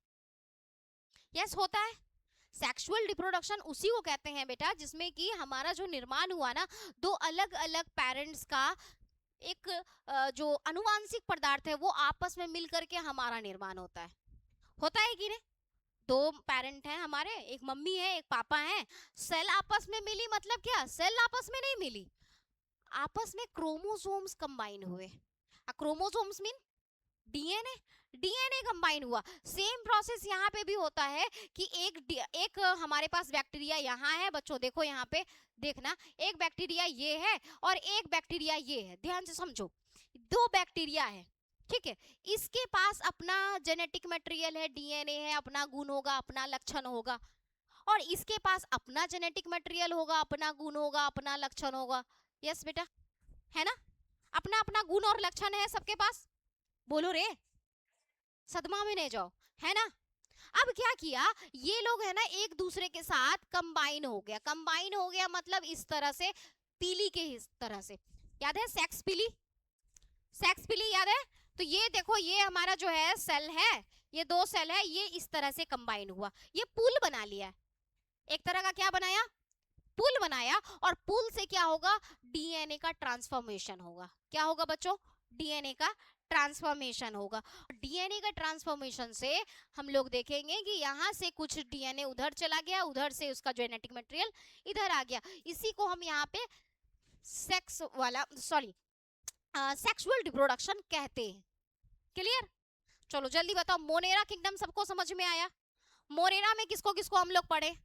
यस, होता है। सेक्सुअल रिप्रोडक्शन उसी को कहते हैं बेटा जिसमें कि हमारा जो निर्माण हुआ ना, दो अलग अलग पेरेंट्स का एक जो अनुवांशिक पदार्थ है वो आपस में मिल करके हमारा निर्माण होता है कि नहीं? दो पेरेंट हैं हमारे, एक मम्मी है एक पापा है, सेल आपस में मिली, मतलब क्या, सेल आपस में नहीं मिली, आपस में क्रोमोसोम्स कंबाइन हुए। Chromosomes mean DNA, DNA combine हुआ। सेम प्रोसेस यहाँ पे भी होता है कि एक हमारे पास बैक्टीरिया यहाँ है बच्चों, देखो यहाँ पे देखना, एक बैक्टीरिया ये है और एक बैक्टीरिया ये है, ध्यान से समझो, दो बैक्टीरिया है, ठीक है। इसके पास अपना जेनेटिक मटेरियल है, डीएनए है, अपना गुण होगा, अपना लक्षण होगा, और इसके पास अपना जेनेटिक मटेरियल होगा, अपना गुण होगा, अपना लक्षण होगा। यस बेटा, है ना, अपना अपना गुण और लक्षण है सबके पास। बोलो रे, सदमा में नहीं जाओ, है ना। अब क्या किया, ये लोग है ना एक दूसरे के साथ कंबाइन हो गया, कंबाइन हो गया मतलब इस तरह से, पीली के इस तरह से, याद है सेक्स पीली, सेक्स पीली याद है। तो ये देखो, ये हमारा जो है सेल है, ये दो सेल है, ये इस तरह से कंबाइन हुआ, ये पुल बना लिया, एक तरह का क्या बनाया, पुल बनाया। और पुल से क्या होगा, डीएनए का ट्रांसफॉर्मेशन होगा। क्या होगा बच्चों, डीएनए का ट्रांसफॉर्मेशन होगा। डीएनए का ट्रांसफॉर्मेशन से हम लोग देखेंगे कि यहाँ से कुछ डीएनए उधर चला गया, उधर से उसका जेनेटिक मटेरियल इधर आ गया। इसी को हम यहाँ पे सेक्स वाला, सॉरी, सेक्सुअल रिप्रोडक्शन कहते हैं। क्लियर? चलो जल्दी बताओ, मोनेरा किंगडम सबको समझ में आया? मोनेरा में किसको किसको हम लोग पढ़े?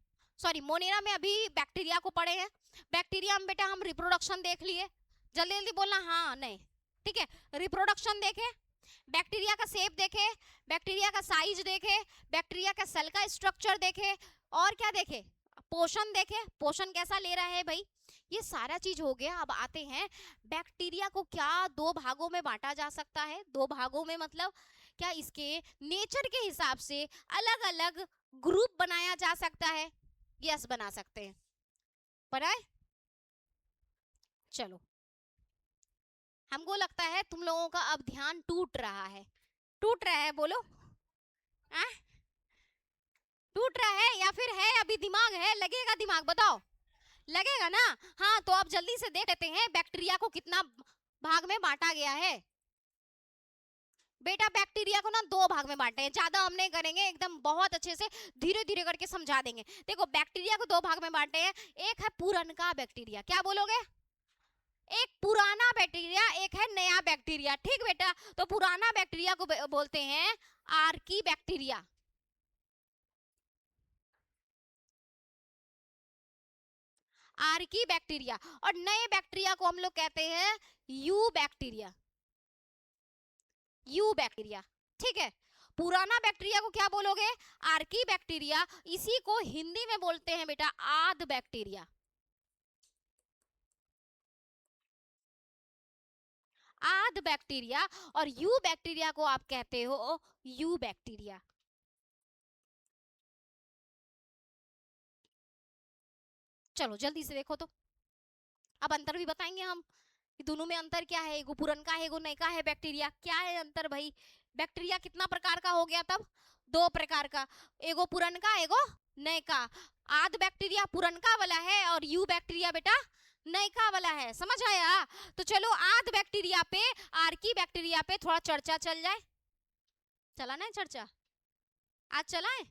सॉरी, मोनेरा में अभी बैक्टीरिया को पढ़े हैं। बैक्टीरिया में बेटा हम रिप्रोडक्शन देख लिए। जल्दी जल्दी बोलना हाँ नहीं। ठीक है, रिप्रोडक्शन देखे, बैक्टीरिया का शेप देखे, बैक्टीरिया का साइज देखे, बैक्टीरिया का सेल का स्ट्रक्चर देखे, और क्या देखे? पोषण देखे, पोषण कैसा ले रहा है भाई, ये सारा चीज हो गया। अब आते हैं बैक्टीरिया को क्या दो भागों में बांटा जा सकता है। दो भागों में मतलब क्या इसके नेचर के हिसाब से अलग अलग ग्रुप बनाया जा सकता है? यस, बना सकते हैं। बनाए? चलो, हमको लगता है तुम लोगों का अब ध्यान टूट रहा है। टूट रहा है बोलो, आ? टूट रहा है या फिर है अभी दिमाग है? लगेगा दिमाग, बताओ। लगेगा ना? हाँ, तो अब जल्दी से देख लेते हैं बैक्टीरिया को कितना भाग में बांटा गया है। बेटा बैक्टीरिया को ना दो भाग में बांटे हैं, ज्यादा हम नहीं करेंगे, एकदम बहुत अच्छे से धीरे धीरे करके समझा देंगे। देखो बैक्टीरिया को दो भाग में बांटे हैं, एक है पुरनका बैक्टीरिया, क्या बोलोगे? एक पुराना बैक्टीरिया, एक है नया बैक्टीरिया। ठीक बेटा, तो पुराना बैक्टीरिया को बोलते हैं आर्की बैक्टीरिया। Archie bacteria. और नए बैक्टीरिया को हम लोग कहते हैं यू बैक्टीरिया। यू बैक्टीरिया, ठीक है। पुराना बैक्टीरिया को क्या बोलोगे? Archie bacteria. इसी को हिंदी में बोलते हैं बेटा आद बैक्टीरिया। आद बैक्टीरिया। और यू बैक्टीरिया को आप कहते हो यू बैक्टीरिया। चलो जल्दी से देखो तो, अब अंतर भी बताएंगे हम कि दोनों में अंतर क्या है। एगो पुरनका है, एगो नयका है बैक्टीरिया। क्या है अंतर भाई? बैक्टीरिया कितना प्रकार का हो गया तब? दो प्रकार का, एगो पुरनका एगो नयका। आद बैक्टीरिया पुरनका वाला है और यू बैक्टीरिया बेटा नयका वाला है। समझ आया? तो चलो आद बैक्टीरिया पे, आर्की बैक्टीरिया पे थोड़ा चर्चा चल जाए। चला ना चर्चा? आज चलाए?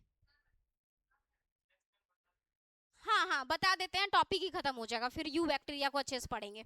हाँ हाँ, बता देते हैं, टॉपिक ही खत्म हो जाएगा, फिर यू बैक्टीरिया को अच्छे से पढ़ेंगे।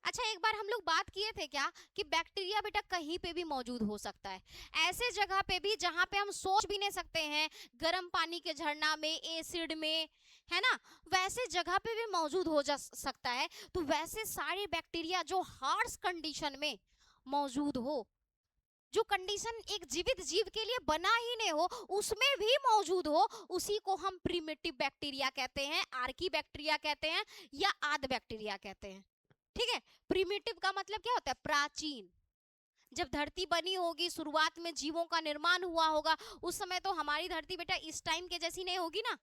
अच्छा, एक बार हम लोग बात किए थे क्या कि बैक्टीरिया बेटा कहीं पे भी मौजूद हो सकता है। ऐसे जगह पे भी जहां पे हम सोच भी नहीं सकते हैं, गर्म पानी के झरना में, एसिड में, है ना, वैसे जगह पे भी मौजूद हो जा सकता है। तो वैसे सारे बैक्टीरिया जो हार्श कंडीशन में मौजूद हो, जो कंडीशन एक जीवित जीव के लिए बना ही नहीं हो, उसमें भी मौजूद हो, उसी को हम प्रिमिटिव बैक्टीरिया कहते हैं, आर्की बैक्टीरिया कहते हैं, या आद बैक्टीरिया कहते हैं। ठीक है, प्रिमिटिव का मतलब क्या होता है? प्राचीन। जब धरती बनी होगी, शुरुआत में जीवों का निर्माण हुआ होगा, उस समय तो हमारी धरती बेटा इस टाइम के जैसी नहीं होगी ना।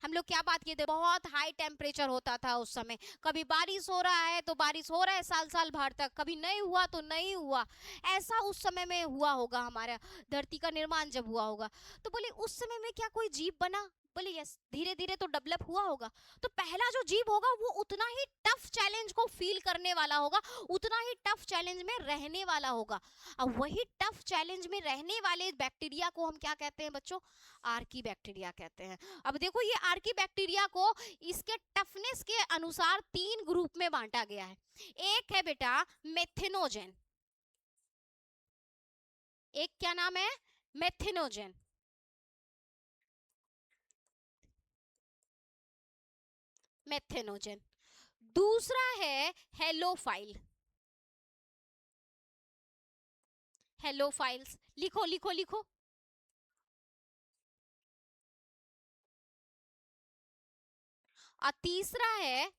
हम लोग क्या बात किए थे, बहुत हाई टेम्परेचर होता था उस समय। कभी बारिश हो रहा है तो बारिश हो रहा है साल साल भर तक, कभी नहीं हुआ तो नहीं हुआ। ऐसा उस समय में हुआ होगा, हमारा धरती का निर्माण जब हुआ होगा। तो बोले उस समय में क्या कोई जीव बना? बोले यस, धीरे धीरे तो डेवलप हुआ होगा। तो पहला जो जीव होगा वो उतना ही टफ चैलेंज को फील करने वाला होगा, उतना ही टफ चैलेंज में रहने वाला होगा। अब वही टफ चैलेंज में रहने वाले बैक्टीरिया को हम क्या कहते हैं बच्चों? आर्की बैक्टीरिया कहते हैं। अब देखो ये आर्की बैक्टीरिया को इसके टफनेस के अनुसार तीन ग्रुप में बांटा गया है। एक है बेटा मेथिनोजेन। एक क्या नाम है? मेथिनोजेन। मेथिनोजेन। दूसरा है हेलोफाइल। हेलोफाइल्स, लिखो लिखो लिखो। और तीसरा है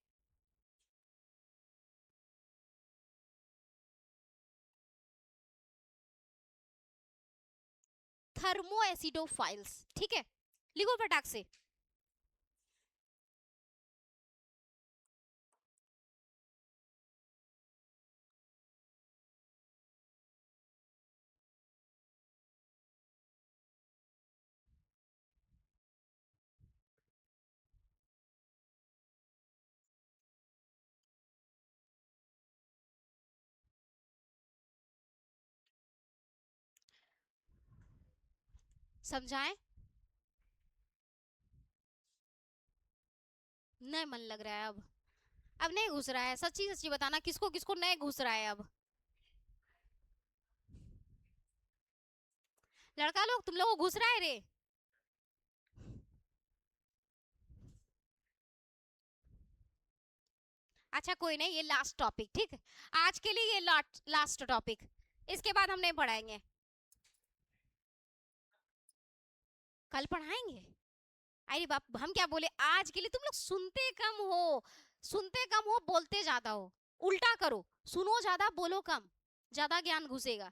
थर्मोएसिडोफाइल्स। ठीक है, लिखो फटाक से। समझाएं? नहीं मन लग रहा है अब? अब नहीं घुस रहा है, सच्ची सच्ची बताना किसको किसको नहीं घुस रहा है अब। लड़का लोग तुम लोगों को घुस रहा है रे? अच्छा कोई नहीं, ये लास्ट टॉपिक, ठीक है आज के लिए, ये लास्ट टॉपिक, इसके बाद हम नहीं पढ़ाएंगे। कल पढ़ाएंगे? अरे बाप, हम क्या बोले, आज के लिए तुम लोग सुनते कम हो, सुनते कम हो, बोलते ज्यादा हो। उल्टा करो, सुनो ज्यादा, बोलो कम, ज्यादा ज्ञान घुसेगा।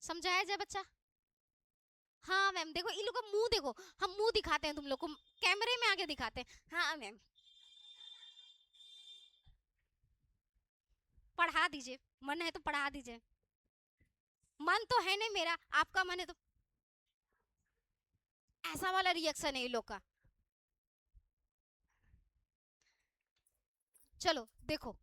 समझाया जाए बच्चा? हाँ मैम, देखो इन लोग का मुंह देखो, हम मुंह दिखाते हैं तुम लोग को, कैमरे में आके दिखाते हैं। हाँ मैम, पढ़ा दीजिए, मन है तो पढ़ा दीजिए। मन तो है नहीं मेरा, आपका मन है तो। ऐसा वाला रिएक्शन है ये लोग का। चलो देखो,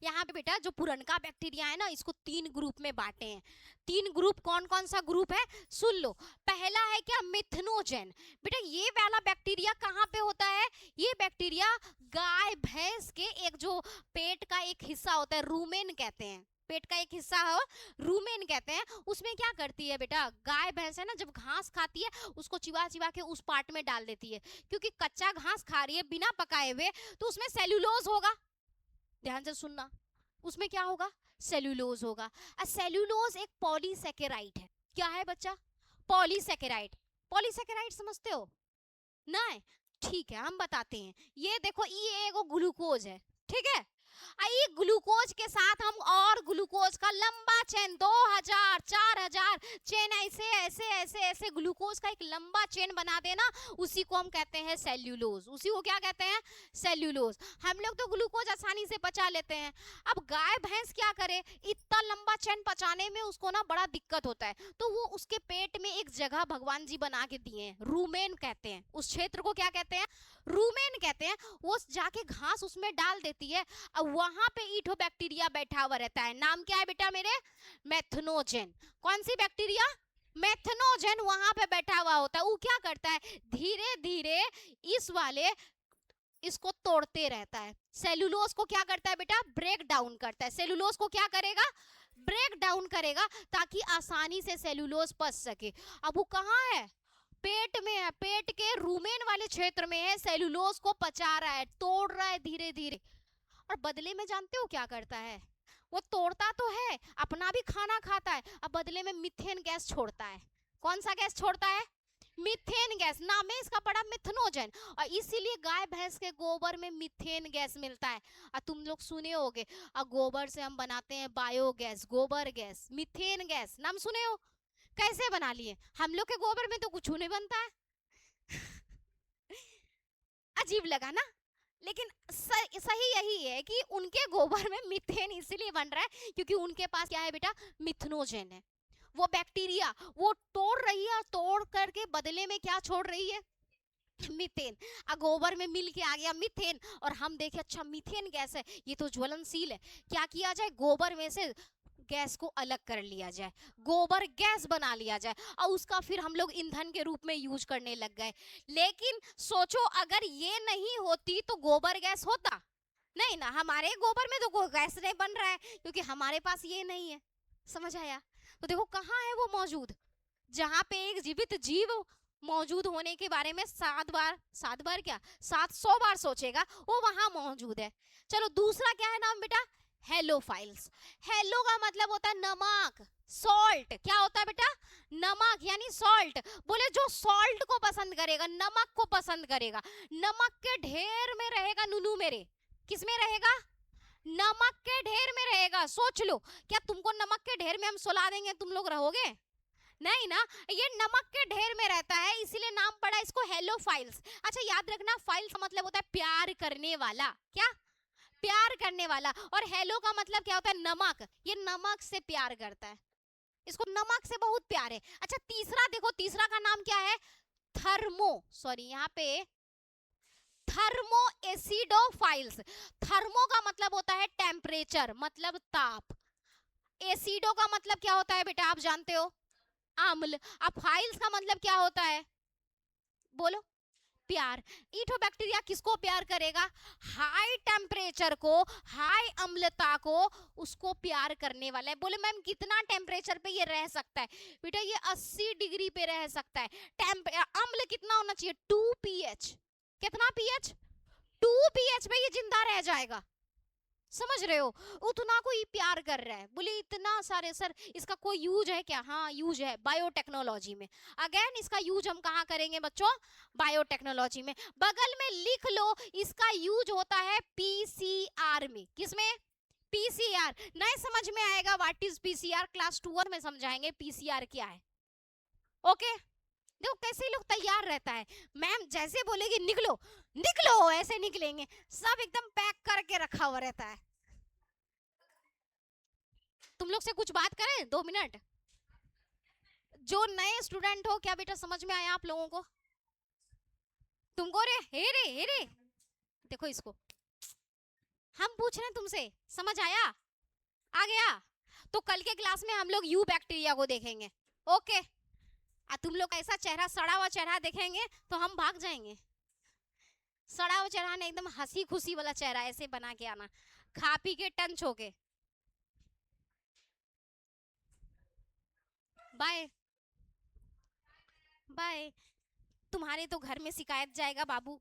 यहाँ पे बेटा जो पुरनका बैक्टीरिया है ना, इसको 3 ग्रुप में बांटे हैं। 3 ग्रुप, कौन कौन सा ग्रुप है सुन लो। पहला है क्या, मिथनोजेन। बेटा ये वाला बैक्टीरिया कहाँ पे होता है, ये बैक्टीरिया गाय भैंस के एक जो पेट का एक हिस्सा होता है, रूमेन कहते हैं, पेट का एक हिस्सा हो, रूमेन कहते हैं, उसमें क्या करती है बेटा, गाय भैंस है ना, जब घास खाती है उसको चिबा चिबा के उस पार्ट में डाल देती है, क्योंकि कच्चा घास खा रही है बिना पकाए हुए, तो उसमें सेल्यूलोज होगा। ध्यान से सुनना, उसमें क्या होगा, सेल्यूलोज होगा। सेल्यूलोज एक पॉलीसेकेराइड है। क्या है बच्चा, पॉलीसेकेराइड। पॉलीसेकेराइड समझते हो? नहीं, ठीक है हम बताते हैं। ये देखो, ये एगो ग्लूकोज है, ठीक है, आई ग्लूकोज के साथ हम और ग्लूकोज का लंबा चेन 2000 4000 चेन, ऐसे ऐसे ऐसे ऐसे ग्लूकोज का एक लंबा चेन बना देना, उसी को हम कहते हैं सेल्यूलोज। उसी को क्या कहते हैं, सेल्यूलोज। हम लोग तो ग्लूकोज आसानी से पचा लेते हैं, अब गाय भैंस क्या करे, इतना लंबा चेन पचाने में उसको ना बड़ा दिक्कत होता है, तो वो उसके पेट में एक जगह भगवान जी बना के दिए हैं, रूमेन कहते हैं उस क्षेत्र को, क्या कहते हैं, रूमेन कहते हैं। वो जाके घास उसमें डाल देती है, अब वहां पे ईठो बैक्टीरिया बैठा हुआ रहता है। नाम क्या है बेटा मेरे, मेथनोजेन। कौन सी बैक्टीरिया, मेथनोजेन वहां पे बैठा हुआ होता है। वो क्या करता है, धीरे धीरे इस वाले इसको तोड़ते रहता है। सेलुलोज को क्या करता है बेटा, ब्रेक डाउन करता है। सेलुलोज को क्या करेगा, ब्रेक डाउन करेगा, ताकि आसानी से सेलुलोज पच सके। अब वो कहाँ है, पेट में है, पेट के रूमेन वाले क्षेत्र में है, सेलुलोज को पचा रहा है, तोड़ रहा है धीरे धीरे। और बदले में जानते हो क्या करता है, वो तोड़ता तो है, अपना भी खाना खाता है, अब बदले में मीथेन गैस छोड़ता है। कौन सा गैस छोड़ता है, मीथेन गैस। नाम है इसका पड़ा मिथनोजन, और इसीलिए गाय भैंस के गोबर में मीथेन गैस मिलता है। और तुम लोग सुने होगे, और गोबर से हम बनाते हैं बायोगैस, गोबर गैस, मीथेन गैस, नाम सुने हो? कैसे बना लिए, हम लोग के गोबर में तो कुछ नहीं बनता है। अजीब लगा ना, लेकिन सही यही है कि उनके गोबर में मीथेन इसलिए बन रहा है क्योंकि उनके पास क्या है बेटा, मिथनोजेन है। वो बैक्टीरिया वो तोड़ रही है, तोड़ करके बदले में क्या छोड़ रही है, मीथेन। गोबर में मिल के आ गया मीथेन, और हम देखे अच्छा मीथेन गैस है, ये तो ज्वलनशील है, क्या किया जाए, गोबर में से गैस को अलग कर लिया जाए, गोबर गैस बना लिया जाए, और उसका फिर हम लोग ईंधन के रूप में यूज करने लग गए। लेकिन सोचो अगर ये नहीं होती तो गोबर गैस होता नहीं ना, हमारे गोबर में तो कोई गैस नहीं बन रहा है क्योंकि हमारे पास ये नहीं है। समझ आया? तो देखो कहाँ है वो मौजूद, जहाँ पे एक जीवित जीव मौजूद होने के बारे में 7 बार क्या 700 बार सोचेगा, वो वहां मौजूद है। चलो दूसरा क्या है नाम बेटा, हेलोफाइल्स। हेलो का मतलब होता है नमक, सॉल्ट। क्या होता है बेटा, नमक यानी सॉल्ट। बोले जो सॉल्ट को पसंद करेगा, नमक को पसंद करेगा, नमक के ढेर में रहेगा नुनू मेरे। किस में रहेगा, नमक के ढेर में रहेगा। सोच लो, क्या तुमको नमक के ढेर में हम सुला देंगे, तुम लोग रहोगे? नहीं ना, ये नमक के ढेर में रहता है, इसीलिए नाम पड़ा इसको हेलोफाइल्स। अच्छा याद रखना, फाइल्स का मतलब होता है प्यार करने वाला। क्या, प्यार करने वाला। और हेलो का मतलब क्या होता है, नमक। ये नमक से प्यार करता है, इसको नमक से बहुत प्यार है। अच्छा तीसरा देखो, तीसरा का नाम क्या है, थर्मो, सॉरी यहाँ पे थर्मो एसिडोफाइल्स। थर्मो का मतलब होता है टेम्परेचर, मतलब ताप। एसिडो का मतलब क्या होता है बेटा, आप जानते हो, अम्ल। अब फाइल्स का मतलब क्या होता है, बोलो, प्यार। ईथोबैक्टीरिया किसको प्यार करेगा? हाई टेम्परेचर को, हाई अम्लता को, उसको प्यार करने वाला है। बोले मैम कितना टेम्परेचर पे ये रह सकता है? बेटा ये 80 डिग्री पे रह सकता है। अम्ल कितना होना चाहिए? 2 pH। कितना pH? 2 pH पे ये जिंदा रह जाएगा। समझ रहे हो? उतना कोई प्यार कर रहा है। बोले इतना सारे सर इसका कोई यूज है क्या? हाँ यूज है, बायोटेक्नोलॉजी में। अगेन इसका यूज हम कहाँ करेंगे बच्चों? बायोटेक्नोलॉजी में। बगल में लिख लो इसका यूज होता है पीसीआर में। किसमें? पीसीआर। नहीं समझ में आएगा व्हाट इज पीसीआर, क्लास 2 में समझाएंगे पीसीआर क्या है। ओके देखो कैसे लोग तैयार रहता है। मैम जैसे बोलेगी निकलो निकलो, ऐसे निकलेंगे। सब एकदम पैक करके रखा हुआ रहता है। तुम लोग से कुछ बात करें 2 मिनट? जो नए स्टूडेंट हो, क्या बेटा समझ में आया आप लोगों को? तुमको रे हे रे देखो इसको, हम पूछ रहे हैं तुमसे, समझ आया? आ गया? तो कल के क्लास में हम लोग यू बैक्टीरिया को देखेंगे। ओके तुम लोग ऐसा चेहरा, सड़ा हुआ चेहरा देखेंगे तो हम भाग जाएंगे। सड़ा हुआ चेहरा ने एकदम हंसी खुशी वाला चेहरा ऐसे बना के आना, खा पी के टंच होके। Bye bye. तुम्हारे तो घर में शिकायत जाएगा बाबू।